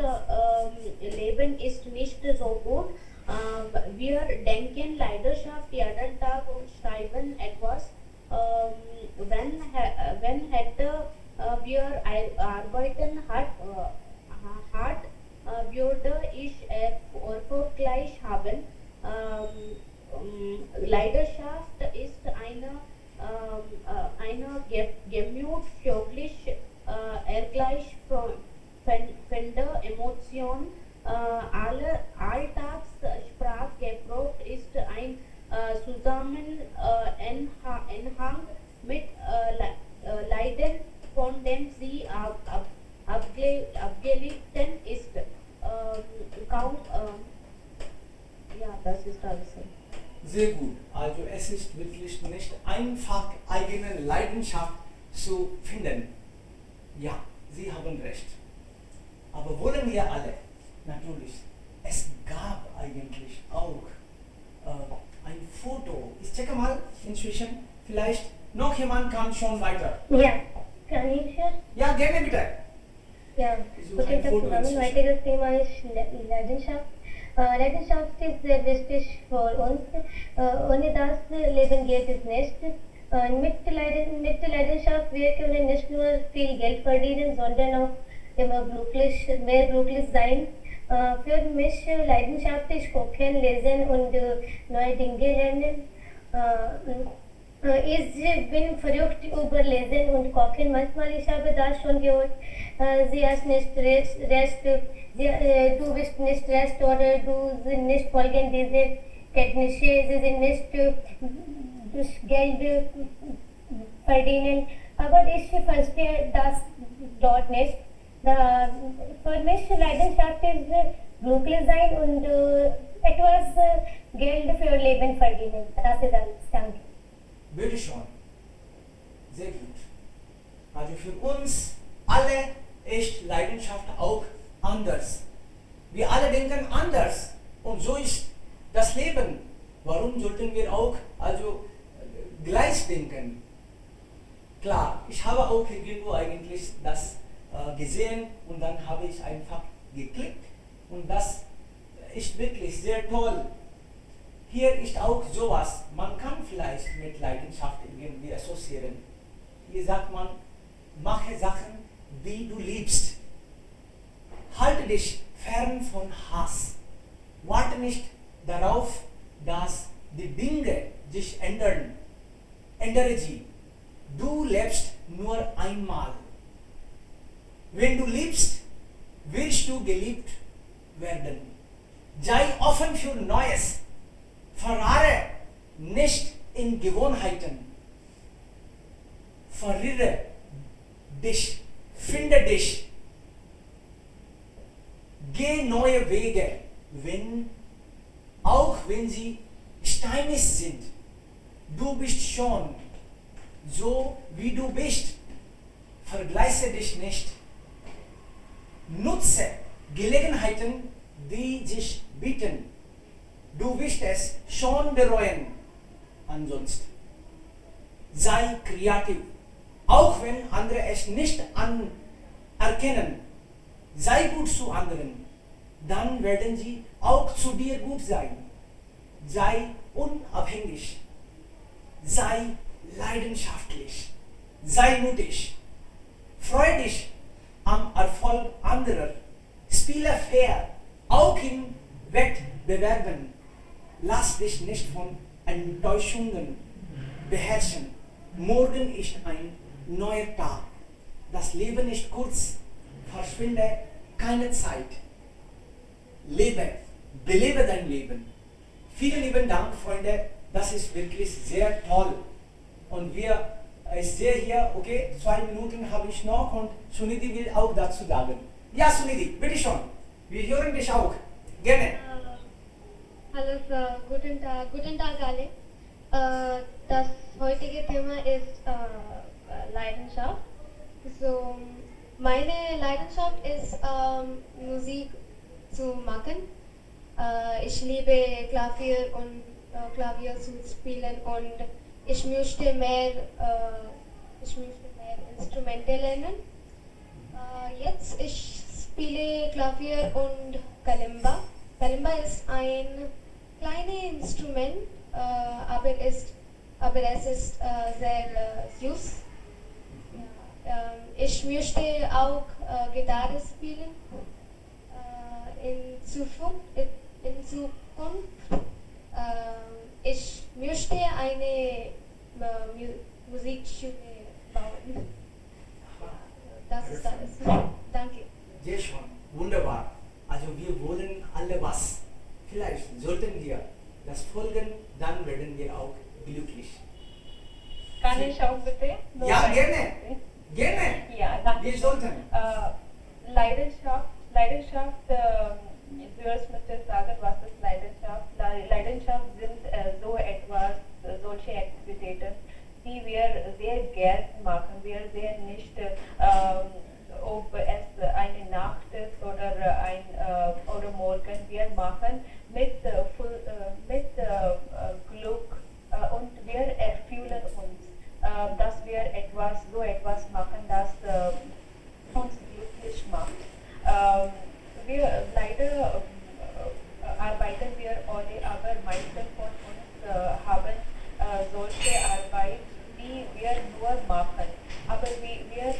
Leben ist nicht so gut. Wir denken Leidenschaft jeden Tag und schreiben etwas. Wenn hätte wir arbeiten hart würde ich erfolgreich haben. Leidenschaft ist eine gemütlich ergleichende Emotion. Alltagssprachgebrauch ist ein Zusammenhang mit Leiden, von dem sie abgelitten ist. Das ist alles. Sehr gut. Also es ist wirklich nicht einfach, eigene zu finden. Ja, Sie haben recht. Aber wollen wir alle? Natürlich. Es gab eigentlich auch ein Foto. Ich checke mal inzwischen. Vielleicht noch jemand kann schon weiter. Ja, kann ich jetzt? Ja, gerne bitte. Ja, Ich suche guten ein Tag Foto zusammen. inzwischen. Heutiges Thema ist Leidenschaft. Leidenschaft ist sehr wichtig für uns. Ohne das Leben geht es nicht. Mit Leidenschaft wir können nicht nur viel Geld verdienen, sondern auch immer mehr glücklich sein. Für mich Leidenschaft ist Kochen, Lesen und neue Dinge lernen. Ich bin verrückt über Lesen und Kochen. Manchmal ich habe das schon gehört. Sie hast nicht recht, du bist nicht recht oder du sind nicht folgen diese Kenntnisse, sie sind nicht durch Geld verdienen. Aber ich verstehe das dort nicht. Für mich Leidenschaft ist glücklich sein und etwas Geld für Leben verdienen. Das ist alles. Danke. Bitte schon. Sehr gut. Also für uns alle ist Leidenschaft auch anders. Wir alle denken anders. Und so ist das Leben. Warum sollten wir auch gleich denken? Klar, ich habe auch irgendwo eigentlich das gesehen und dann habe ich einfach geklickt und das ist wirklich sehr toll. Hier ist auch sowas, man kann vielleicht mit Leidenschaft irgendwie assoziieren. Hier sagt man, mache Sachen, die du liebst. Halte dich fern von Hass. Warte nicht darauf, dass die Dinge sich ändern. Ändere sie. Du lebst nur einmal. Wenn du liebst, willst du geliebt werden. Sei offen für Neues. Verharre nicht in Gewohnheiten. Verirre dich. Finde dich. Geh neue Wege, auch wenn sie steinig sind. Du bist schon so, wie du bist. Vergleiche dich nicht. Nutze Gelegenheiten, die sich bieten. Du wirst es schon bereuen. Ansonsten sei kreativ, auch wenn andere es nicht anerkennen. Sei gut zu anderen, dann werden sie auch zu dir gut sein. Sei unabhängig, sei leidenschaftlich, sei mutig, freue dich am Erfolg anderer, spiele fair, auch in Wettbewerben. Lass dich nicht von Enttäuschungen beherrschen. Morgen ist ein neuer Tag. Das Leben ist kurz. Verschwinde keine Zeit. Lebe, belebe dein Leben. Vielen lieben Dank, Freunde. Das ist wirklich sehr toll. Und ich sehe hier, okay, 2 Minuten habe ich noch und Sunidhi will auch dazu sagen. Ja, Sunidhi, bitte schon. Wir hören dich auch. Gerne. Hallo Sir, guten Tag alle. Das heutige Thema ist Leidenschaft. So, meine Leidenschaft ist Musik zu machen. Ich liebe Klavier zu spielen und ich möchte mehr Instrumente lernen. Jetzt ich spiele Klavier und Kalimba. Kalimba ist ein kleines Instrument, aber es ist sehr süß. Ich möchte auch Gitarre spielen. In Zukunft ich möchte eine Musikschule bauen. Das ist alles. Danke. Sehr schön, wunderbar. Also wir wollen alle was. Vielleicht sollten wir das folgen, dann werden wir auch glücklich. Kann ich auch bitte? Ja, gerne. Gerne. Ja, danke. Wir sollten. Leidenschaft, zuerst möchte ich sagen, was ist Leidenschaft? Leidenschaft sind so etwas, solche Aktivitäten, die wie wir sehr gern machen, wir sehr nicht, ob es eine Nacht ist oder oder morgen, wir machen mit Glück und wir erfüllen uns, dass wir so etwas machen, das uns glücklich macht. Wir leider arbeiten wir alle, aber meisten von uns haben solche Arbeit, die wir nur machen. Aber wir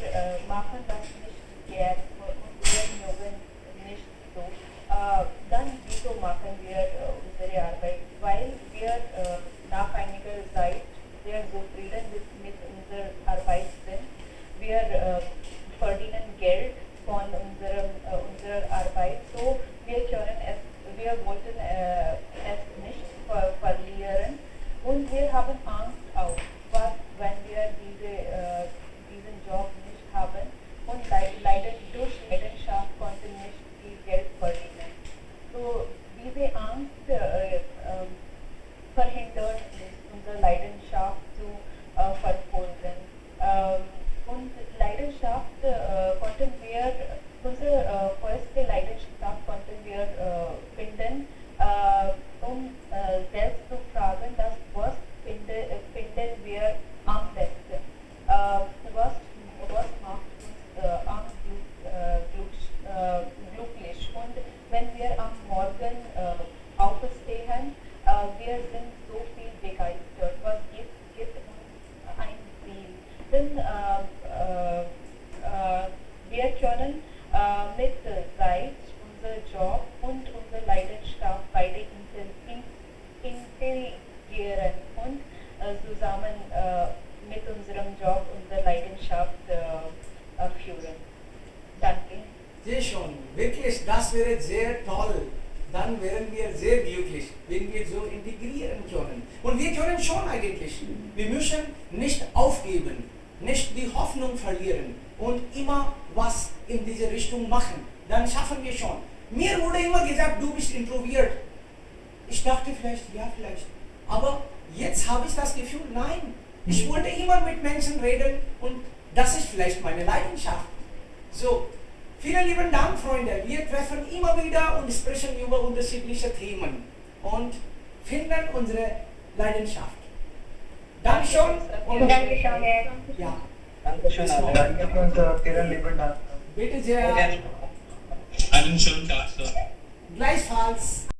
machen das nicht gern und wir mögen nicht so. Dann wieso machen wir unsere Arbeit? Weil wir nach einiger Zeit sehr zufrieden mit unserer Arbeit sind. Wir verdienen Geld von unserer Arbeit, so wir wollten es nicht verlieren und wir haben Angst auch, wenn wir diesen Job nicht haben und leider durch Leidenschaft konnten nicht viel Geld verdienen. So diese Angst verhindert uns, unsere Leidenschaft zu verfolgen. Und Leidenschaft konnten wir, unsere erste Leidenschaft konnten wir finden, selbst zu fragen, was finden wir am besten. Was macht uns am glücklich? Und wenn wir am Morgen aufstehen, wir sind so viel begeistert. Was gibt uns ein Ziel? Denn wir können mit Zeit unser Job und unsere Leidenschaft beide integrieren und zusammen mit unserem Job unsere Leidenschaft führen. Danke. Sehr schön, wirklich, das wäre sehr toll. Dann wären wir sehr glücklich, wenn wir so integrieren können. Und wir können schon eigentlich. Wir müssen nicht aufgeben, nicht die Hoffnung verlieren und immer was in diese Richtung machen. Dann schaffen wir schon. Mir wurde immer gesagt, du bist introvertiert. Ich dachte vielleicht, ja vielleicht. Aber jetzt habe ich das Gefühl, nein. Ich wollte immer mit Menschen reden und das ist vielleicht meine Leidenschaft. So, vielen lieben Dank, Freunde. Wir treffen immer wieder und sprechen über unterschiedliche Themen und finden unsere Leidenschaft. Dankeschön. Und Dankeschön. ja, Dankeschön, Dankeschön, Sir. Vielen lieben Dank. bitte sehr. Einen schönen Tag, Sir. Gleichfalls.